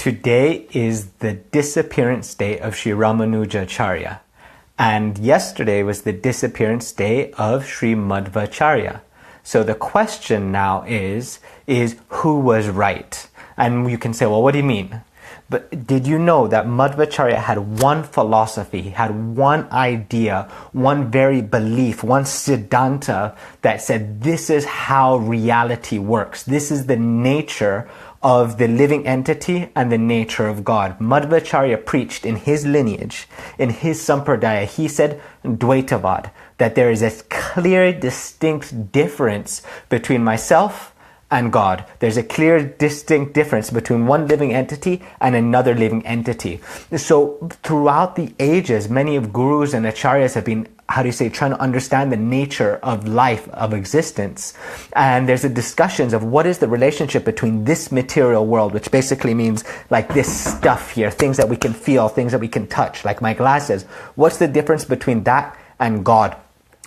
Today is the disappearance day of Sri Ramanujacharya, and yesterday was the disappearance day of Sri Madhvacharya. So the question now is who was right? And you can say, well, what do you mean? But did you know that Madhvacharya had one philosophy, had one idea, one very belief, one siddhanta that said this is how reality works. This is the nature of the living entity and the nature of God. Madhvacharya preached in his lineage, in his sampradaya, he said Dvaitavad, that there is a clear, distinct difference between myself and God. There's a clear, distinct difference between one living entity and another living entity. So throughout the ages, many of gurus and acharyas have been, trying to understand the nature of life, of existence. And there's a discussions of what is the relationship between this material world, which basically means like this stuff here, things that we can feel, things that we can touch, like my glasses. What's the difference between that and God?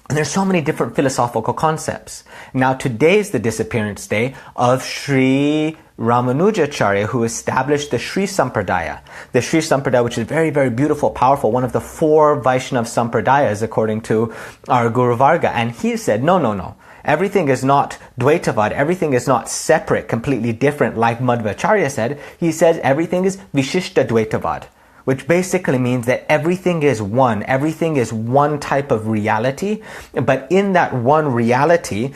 And there's so many different philosophical concepts. Now today is the disappearance day of Sri Ramanujacharya, who established the Sri Sampradaya. The Sri Sampradaya, which is very, very beautiful, powerful, one of the 4 Vaishnav Sampradayas according to our Guru Varga. And he said, no. Everything is not Dvaitavad. Everything is not separate, completely different like Madhvacharya said. He says everything is Vishishta Dvaitavad, which basically means that everything is one. Everything is one type of reality. But in that one reality,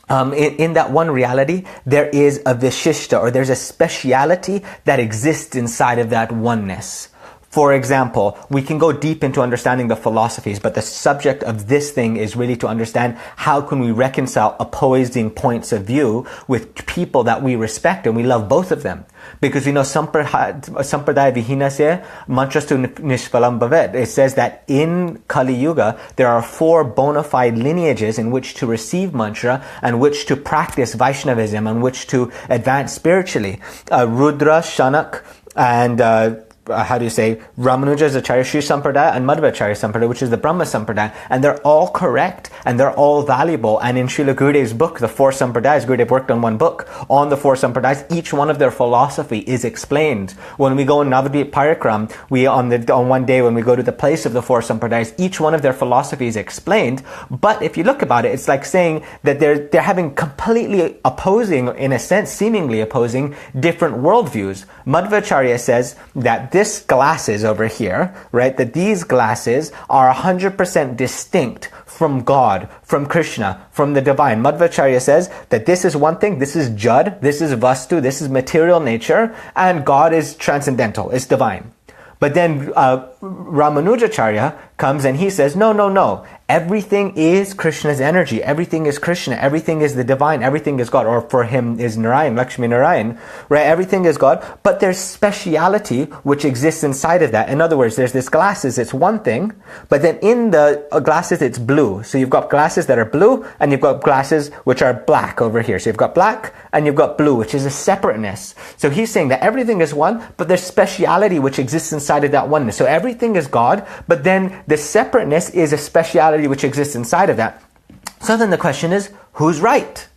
there is a Vishishta, or there's a speciality that exists inside of that oneness. For example, we can go deep into understanding the philosophies, but the subject of this thing is really to understand how can we reconcile opposing points of view with people that we respect, and we love both of them. Because sampradaya vihinasya mantrastu nishphalam bhavet. It says that in Kali Yuga, there are 4 bona fide lineages in which to receive mantra and which to practice Vaishnavism and which to advance spiritually. Rudra, Shanak, and Ramanuja's Acharya Sri Sampradaya and Madhvacharya Sampradaya, which is the Brahma Sampradaya, and they're all correct and they're all valuable. And in Srila Gurudev's book, the 4 Sampradayas, Gurudev worked on one book on the 4 Sampradayas. Each one of their philosophy is explained. When we go in Navadvip Parikram, on one day when we go to the place of the 4 Sampradayas, each one of their philosophy is explained. But if you look about it, it's like saying that they're having completely opposing, in a sense, seemingly opposing different worldviews. Madhvacharya says that this glasses over here, right, that these glasses are 100% distinct from God, from Krishna, from the divine. Madhvacharya says that this is one thing, this is Jad, this is Vastu, this is material nature, and God is transcendental, is divine. But then Ramanujacharya comes and he says, no. Everything is Krishna's energy. Everything is Krishna. Everything is the divine. Everything is God. Or for him is Narayan, Lakshmi Narayan. Right? Everything is God. But there's speciality which exists inside of that. In other words, there's this glasses, it's one thing. But then in the glasses, it's blue. So you've got glasses that are blue and you've got glasses which are black over here. So you've got black and you've got blue, which is a separateness. So he's saying that everything is one, but there's speciality which exists inside of that oneness. So everything is God, but then the separateness is a speciality which exists inside of that. So then the question is, who's right?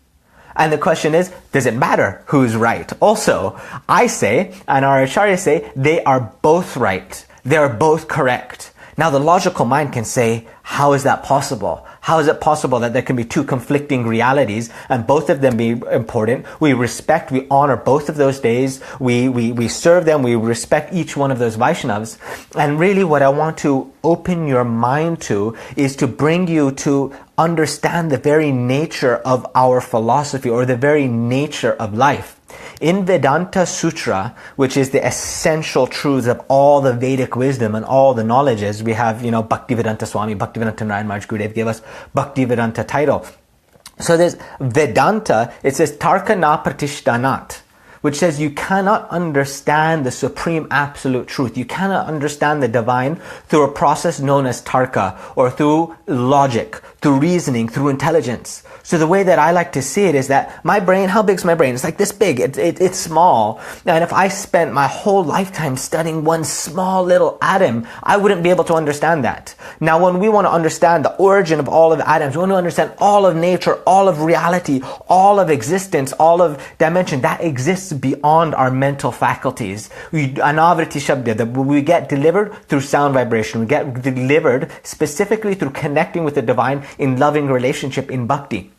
And the question is, does it matter who's right? Also, I say, and our acharyas say, they are both right. They are both correct. Now the logical mind can say, how is that possible? How is it possible that there can be 2 conflicting realities and both of them be important? We respect, we honor both of those days. We serve them. We respect each one of those Vaishnavas. And really what I want to open your mind to is to bring you to understand the very nature of our philosophy, or the very nature of life. In Vedanta Sutra, which is the essential truths of all the Vedic wisdom and all the knowledges, we have, Bhaktivedanta Swami, Bhaktivedanta Narayan Maharaj Gurudev gave us Bhaktivedanta title. So there's Vedanta, it says Tarka na Pratishtanat, which says you cannot understand the supreme absolute truth. You cannot understand the divine through a process known as tarka, or through logic, through reasoning, through intelligence. So the way that I like to see it is that my brain, how big's my brain? It's like this big. It's small. And if I spent my whole lifetime studying one small little atom, I wouldn't be able to understand that. Now, when we want to understand the origin of all of the atoms, we want to understand all of nature, all of reality, all of existence, all of dimension that exists exists beyond our mental faculties. Anavriti Shabda, that we get delivered through sound vibration. We get delivered specifically through connecting with the divine in loving relationship in bhakti.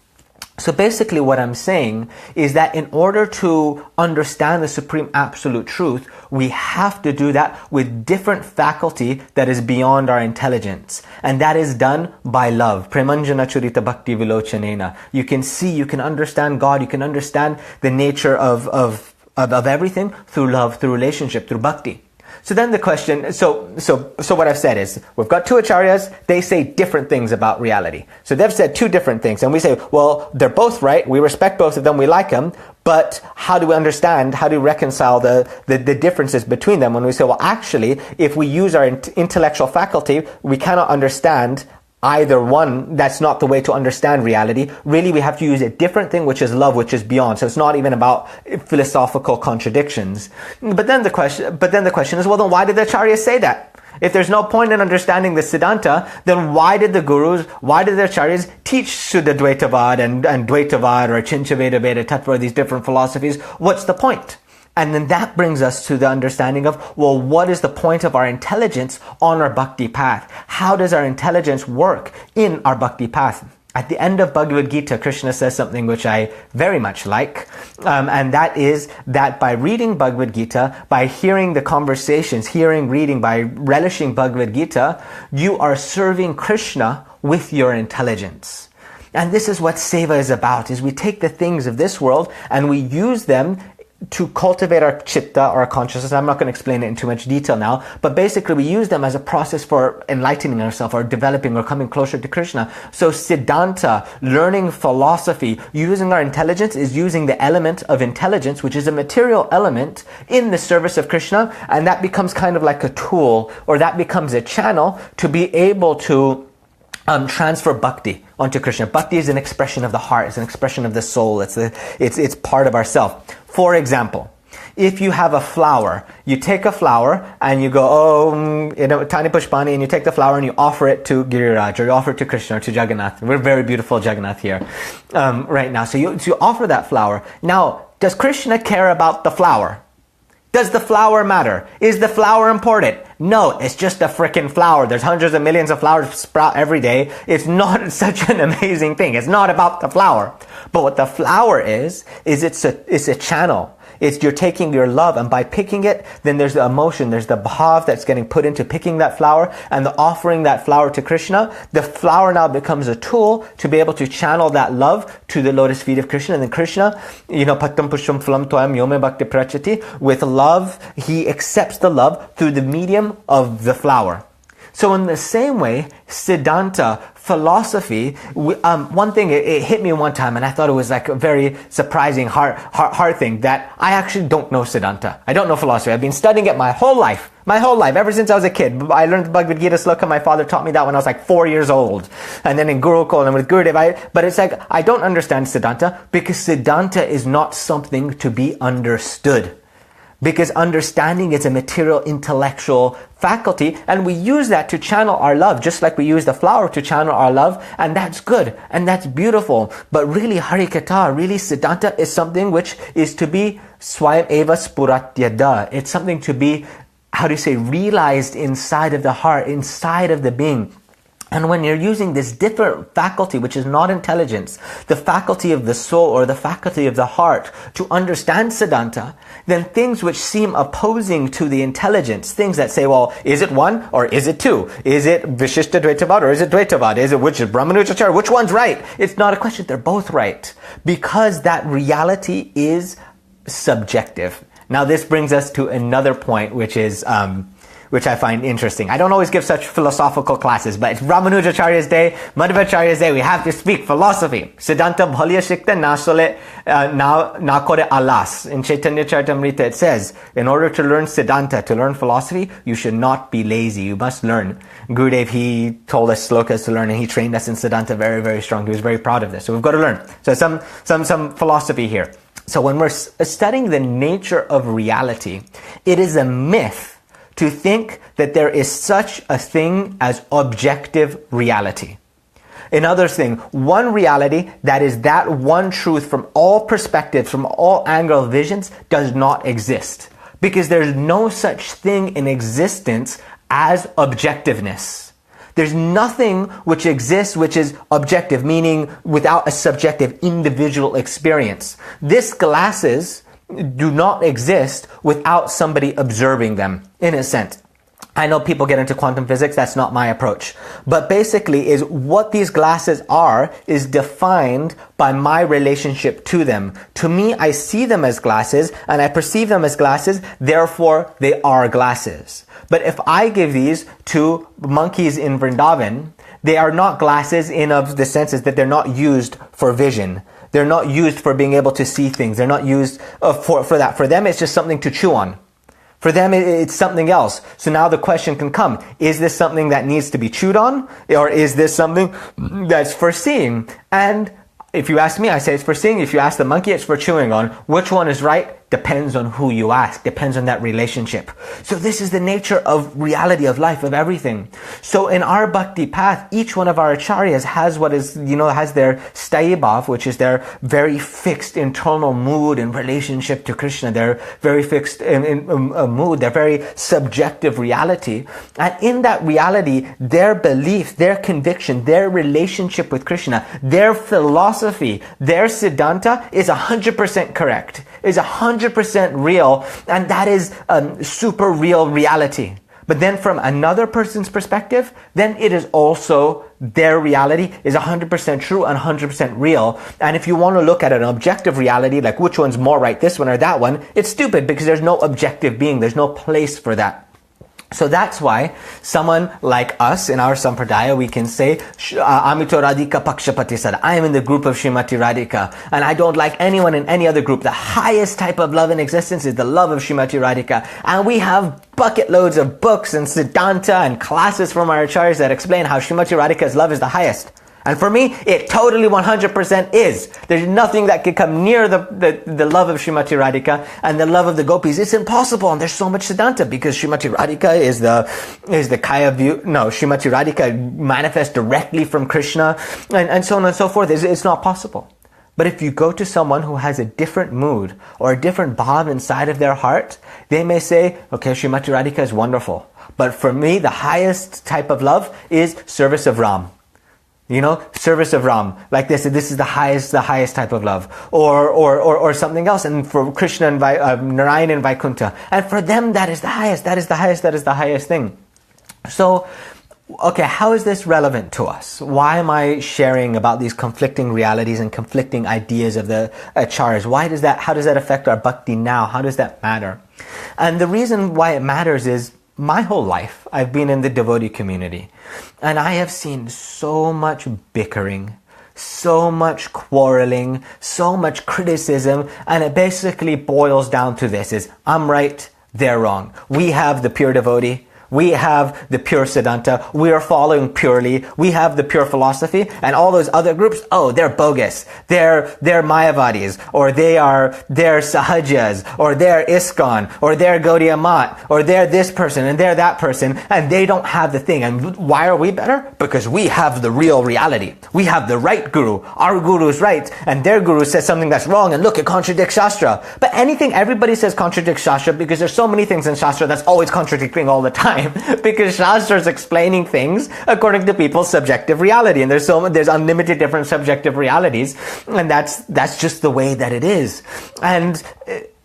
So basically what I'm saying is that in order to understand the supreme absolute truth, we have to do that with different faculty that is beyond our intelligence. And that is done by love. Premanjana Churita Bhakti Vilochanena. You can see, you can understand God, you can understand the nature of everything through love, through relationship, through bhakti. So then the question, so what I've said is, we've got two Acharyas, they say different things about reality. So they've said two different things, and we say, well, they're both right, we respect both of them, we like them, but how do we understand, how do we reconcile the differences between them when we say, well, actually, if we use our intellectual faculty, we cannot understand either one. That's not the way to understand reality. Really, we have to use a different thing, which is love, which is beyond. So it's not even about philosophical contradictions. But then the question is, well, then why did the Acharyas say that? If there's no point in understanding the Siddhanta, then why did the Gurus, why did the Acharyas teach Shuddha Dvaitavad and Dvaitavad or Chincha Veda Tattva, these different philosophies? What's the point? And then that brings us to the understanding of, well, what is the point of our intelligence on our bhakti path? How does our intelligence work in our bhakti path? At the end of Bhagavad Gita, Krishna says something which I very much like, and that is that by reading Bhagavad Gita, by hearing the conversations, reading, by relishing Bhagavad Gita, you are serving Krishna with your intelligence. And this is what seva is about, is we take the things of this world and we use them to cultivate our chitta, our consciousness. I'm not going to explain it in too much detail now, but basically we use them as a process for enlightening ourselves or developing or coming closer to Krishna. So Siddhanta, learning philosophy, using our intelligence is using the element of intelligence, which is a material element, in the service of Krishna, and that becomes kind of like a tool, or that becomes a channel to be able to transfer bhakti onto Krishna. Bhakti is an expression of the heart, it's an expression of the soul, it's part of ourself. For example, if you have a flower, you take a flower and you go, Tani Pushpani, and you take the flower and you offer it to Giriraj, or you offer it to Krishna, or to Jagannath. We're very beautiful Jagannath here right now. So you offer that flower. Now, does Krishna care about the flower? Does the flower matter? Is the flower important? No, it's just a frickin' flower. There's hundreds of millions of flowers sprout every day. It's not such an amazing thing. It's not about the flower. But what the flower is it's a channel. You're taking your love, and by picking it, then there's the emotion, there's the bhav that's getting put into picking that flower and the offering that flower to Krishna. The flower now becomes a tool to be able to channel that love to the lotus feet of Krishna. And then Krishna, pattam pushpam phalam toyam yome bhakti prachati, with love, he accepts the love through the medium of the flower. So in the same way, Siddhanta, philosophy, one thing, it hit me one time, and I thought it was like a very surprising, hard thing, that I actually don't know Siddhanta. I don't know philosophy. I've been studying it my whole life, ever since I was a kid. I learned the Bhagavad Gita sloka. My father taught me that when I was like 4 years old. And then in Gurukul and with Gurudev, but it's like, I don't understand Siddhanta, because Siddhanta is not something to be understood. Because understanding is a material intellectual faculty, and we use that to channel our love, just like we use the flower to channel our love, and that's good, and that's beautiful. But really, Harikatha, really Siddhanta is something which is to be swayam eva spuratyada. It's something to be, realized inside of the heart, inside of the being. And when you're using this different faculty, which is not intelligence, the faculty of the soul or the faculty of the heart, to understand Siddhanta, then things which seem opposing to the intelligence, things that say, well, is it one or is it two? Is it Vishishta Dvaitavad or is it Dvaitavad? Which is Brahmanuchachara? Which one's right? It's not a question. They're both right. Because that reality is subjective. Now this brings us to another point, which is, which I find interesting. I don't always give such philosophical classes, but it's Ramanujacharyya's day, Madhvacharya's day, we have to speak philosophy. Siddhanta bhalya shikta nasole nakore alas. In Chaitanya Charitamrita it says, in order to learn Siddhanta, to learn philosophy, you should not be lazy. You must learn. Gurudev, he told us slokas to learn, and he trained us in Siddhanta very, very strong. He was very proud of this. So we've got to learn. So some philosophy here. So when we're studying the nature of reality, it is a myth to think that there is such a thing as objective reality. Another thing, one reality that is that one truth from all perspectives, from all angle of visions, does not exist. Because there's no such thing in existence as objectiveness. There's nothing which exists which is objective, meaning without a subjective individual experience. These glasses do not exist without somebody observing them, in a sense. I know people get into quantum physics, that's not my approach. But basically is what these glasses are is defined by my relationship to them. To me, I see them as glasses and I perceive them as glasses, therefore they are glasses. But if I give these to monkeys in Vrindavan, they are not glasses in of the senses that they're not used for vision. They're not used for being able to see things. They're not used for that. For them, it's just something to chew on. For them, it's something else. So now the question can come, is this something that needs to be chewed on? Or is this something that's for seeing? And if you ask me, I say it's for seeing. If you ask the monkey, it's for chewing on. Which one is right? Depends on who you ask. Depends on that relationship. So this is the nature of reality, of life, of everything. So in our bhakti path, each one of our acharyas has what is, has their stayibhav, which is their very fixed internal mood and relationship to Krishna. They're very fixed in a mood. They're very subjective reality. And in that reality, their belief, their conviction, their relationship with Krishna, their philosophy, their siddhanta is 100% correct, is 100% real, and that is super real reality. But then from another person's perspective, then it is also their reality is 100% true and 100% real. And if you want to look at an objective reality, like which one's more right, this one or that one, it's stupid because there's no objective being. There's no place for that. So that's why someone like us in our sampradaya, we can say, Amito Radhika Pakshapati Sada. I am in the group of Srimati Radhika, and I don't like anyone in any other group. The highest type of love in existence is the love of Srimati Radhika. And we have bucket loads of books and siddhanta and classes from our acharyas that explain how Srimati Radhika's love is the highest. And for me, it totally 100% is. There's nothing that could come near the love of Srimati Radhika and the love of the gopis. It's impossible, and there's so much siddhanta because Srimati Radhika is the kaya view. No, Srimati Radhika manifests directly from Krishna, and so on and so forth. It's not possible. But if you go to someone who has a different mood or a different bhav inside of their heart, they may say, okay, Srimati Radhika is wonderful. But for me, the highest type of love is service of Ram. Service of Ram, like this is the highest type of love, or something else. And for Krishna and Narayan and Vaikuntha, and for them that is the highest thing. So, okay, how is this relevant to us? Why am I sharing about these conflicting realities and conflicting ideas of the acharyas? How does that affect our bhakti now? How does that matter? And the reason why it matters is, my whole life, I've been in the devotee community, and I have seen so much bickering, so much quarreling, so much criticism, and it basically boils down to this, is I'm right, they're wrong. We have the pure devotee, we have the pure siddhanta, we are following purely, we have the pure philosophy, and all those other groups, they're bogus. They're Mayavadis, or they're Sahajas, or they're ISKCON, or they're Gaudiya Mat, or they're this person, and they're that person, and they don't have the thing. And why are we better? Because we have the real reality. We have the right guru. Our guru is right, and their guru says something that's wrong, and look, it contradicts Shastra. But everybody says contradicts Shastra, because there's so many things in Shastra that's always contradicting all the time. Because Shastra is explaining things according to people's subjective reality, and there's unlimited different subjective realities, and that's just the way that it is. And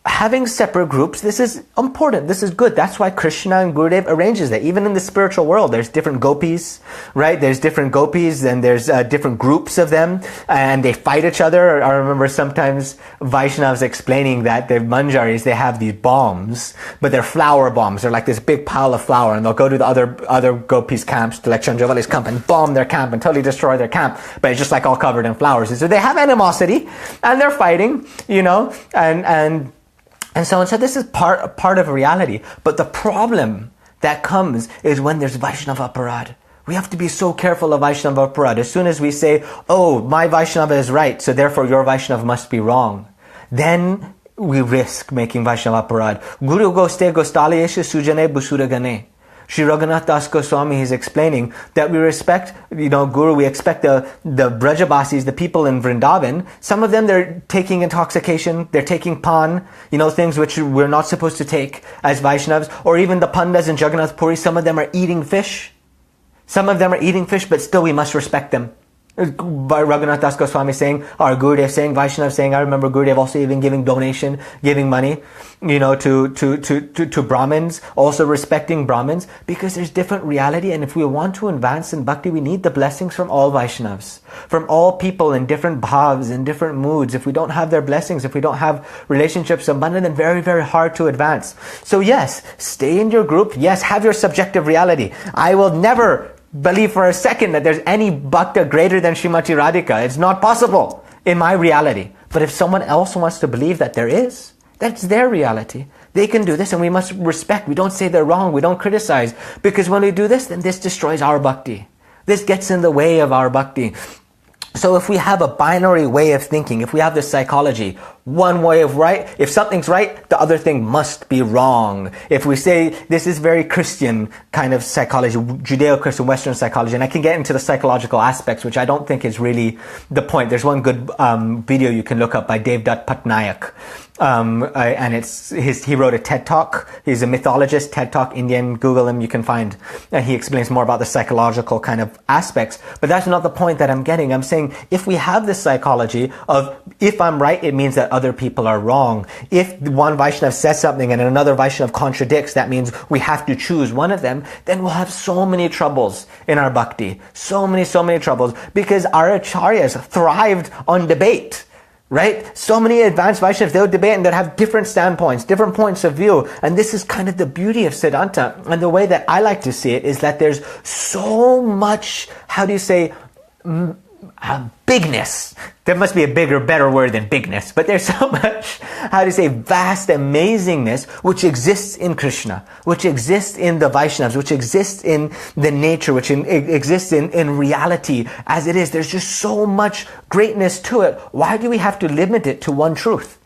having separate groups, this is important, this is good. That's why Krishna and Gurudev arranges that. Even in the spiritual world, there's different gopis, right? There's different gopis, and there's different groups of them, and they fight each other. I remember sometimes Vaishnavas explaining that the manjaris, they have these bombs, but they're flower bombs. They're like this big pile of flour, and they'll go to the other gopis' camps, to like Chandravali's camp, and bomb their camp and totally destroy their camp, but it's just like all covered in flowers. And so they have animosity, and they're fighting, and so on. So this is part of reality. But the problem that comes is when there's Vaishnava aparad. We have to be so careful of Vaishnava aparad. As soon as we say, my Vaishnava is right, so therefore your Vaishnava must be wrong, then we risk making Vaishnava aparad. Guru goste gostaliyeshu sujane busura gane. Sri Raghunath Das Goswami is explaining that we respect, Guru, we expect the Brajabasis, the people in Vrindavan. Some of them, they're taking intoxication, they're taking pan, things which we're not supposed to take as Vaishnavas, or even the Pandas in Jagannath Puri, some of them are eating fish. Some of them are eating fish, but still we must respect them. By Raghunath Das Goswami saying, or Gurudev saying, Vaishnav saying, I remember Gurudev also even giving donation, giving money, to Brahmins, also respecting Brahmins, because there's different reality, and if we want to advance in bhakti, we need the blessings from all Vaishnavas, from all people in different bhavs, in different moods. If we don't have their blessings, if we don't have relationships abundant, then very, very hard to advance. So yes, stay in your group, yes, have your subjective reality. I will never believe for a second that there's any bhakta greater than Srimati Radhika. It's not possible in my reality. But if someone else wants to believe that there is, that's their reality. They can do this, and we must respect. We don't say they're wrong. We don't criticize. Because when we do this, then this destroys our bhakti. This gets in the way of our bhakti. So if we have a binary way of thinking, if we have this psychology, one way of right, if something's right, the other thing must be wrong. If we say this is very Christian kind of psychology, Judeo-Christian Western psychology, and I can get into the psychological aspects, which I don't think is really the point. There's one good video you can look up by Devdutt Patnaik. And he wrote a TED Talk. He's a mythologist, TED Talk, Indian. Google him, you can find. And he explains more about the psychological kind of aspects. But that's not the point that I'm getting. I'm saying if we have this psychology of if I'm right, it means that other people are wrong. If one Vaishnav says something and another Vaishnav contradicts, that means we have to choose one of them, then we'll have so many troubles in our bhakti. So many troubles. Because our Acharyas thrived on debate. Right? So many advanced Vaishnavas, they'll debate and they'll have different standpoints, different points of view. And this is kind of the beauty of Siddhanta. And the way that I like to see it is that there's so much, bigness. There must be a bigger, better word than bigness. But there's so much, vast amazingness which exists in Krishna, which exists in the Vaishnavas, which exists in the nature, which exists in reality as it is. There's just so much greatness to it. Why do we have to limit it to one truth?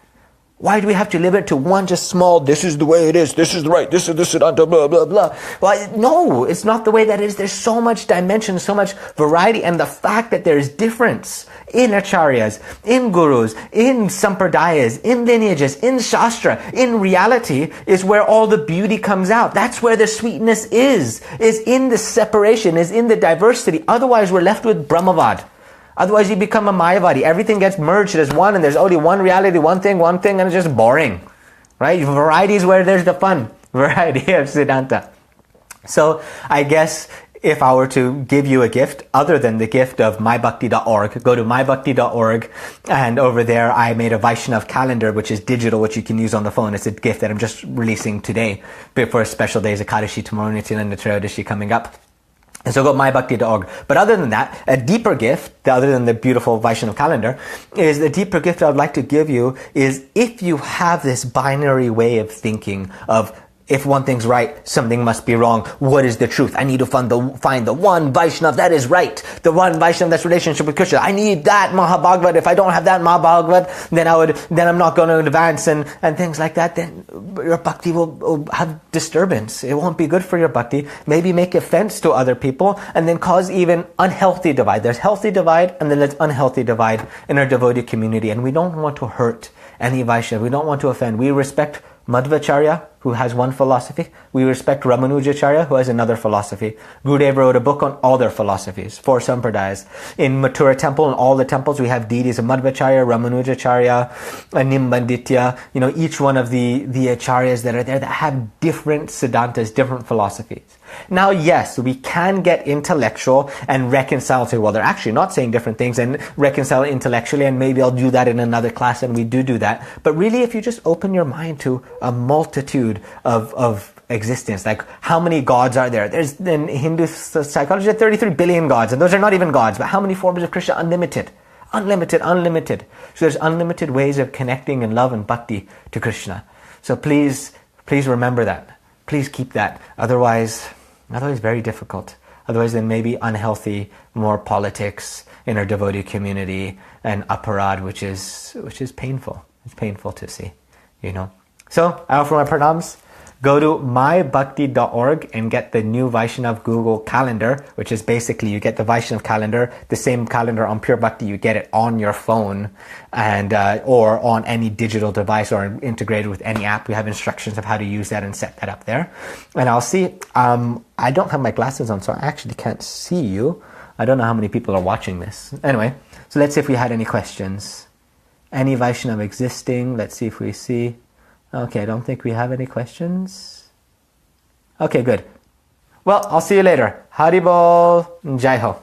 Why do we have to limit it to one just small, this is the way it is, this is the right, this is the Siddhanta, blah, blah, blah. Well, no, it's not the way that it is. There's so much dimension, so much variety, and the fact that there's difference in Acharyas, in Gurus, in Sampradayas, in lineages, in Shastra, in reality, is where all the beauty comes out. That's where the sweetness is in the separation, is in the diversity. Otherwise, we're left with Brahmavad. Otherwise, you become a Mayavadi. Everything gets merged as one, and there's only one reality, one thing, and it's just boring. Right? Variety is where there's the fun. Variety of Siddhanta. So, I guess if I were to give you a gift, other than the gift of mybhakti.org, go to mybhakti.org, and over there I made a Vaishnav calendar, which is digital, which you can use on the phone. It's a gift that I'm just releasing today for a special day, Ekadashi tomorrow, Nityananda Trayodashi coming up. And so go mybhakti.org. But other than that, a deeper gift, other than the beautiful Vaishnav calendar, is the deeper gift I would like to give you is if you have this binary way of thinking of if one thing's right, something must be wrong. What is the truth? I need to find the one Vaishnav that is right. The one Vaishnav that's relationship with Krishna. I need that Mahabhagavad. If I don't have that Mahabhagavad, then I'm not going to advance and things like that. Then your bhakti will have disturbance. It won't be good for your bhakti. Maybe make offense to other people and then cause even unhealthy divide. There's healthy divide and then there's unhealthy divide in our devotee community. And we don't want to hurt any Vaishnav. We don't want to offend. We respect Madhvacharya, who has one philosophy. We respect Ramanujacharya, who has another philosophy. Gurudev wrote a book on all their philosophies, 4 sampradayas. In Mathura temple, in all the temples, we have deities of Madhvacharya, Ramanujacharya, Nimbanditya, each one of the acharyas that are there that have different siddhantas, different philosophies. Now, yes, we can get intellectual and reconcile to, well, they're actually not saying different things, and reconcile intellectually, and maybe I'll do that in another class, and we do that. But really, if you just open your mind to a multitude of existence, like how many gods are there? There's in Hindu psychology 33 billion gods, and those are not even gods, but how many forms of Krishna? Unlimited. So there's unlimited ways of connecting in love and bhakti to Krishna. So please remember that. Please keep that. Otherwise very difficult. Otherwise then maybe unhealthy, more politics in our devotee community and aparad, which is painful. It's painful to see, So I offer my pranams Go to mybhakti.org and get the new Vaishnav Google Calendar, which is basically you get the Vaishnav calendar, the same calendar on Pure Bhakti, you get it on your phone and or on any digital device or integrated with any app. We have instructions of how to use that and set that up there. And I'll see, I don't have my glasses on, so I actually can't see you. I don't know how many people are watching this. Anyway, so let's see if we had any questions. Any Vaishnav existing? Let's see if we see. Okay, I don't think we have any questions. Okay, good. Well, I'll see you later. Haribol, Jai Ho.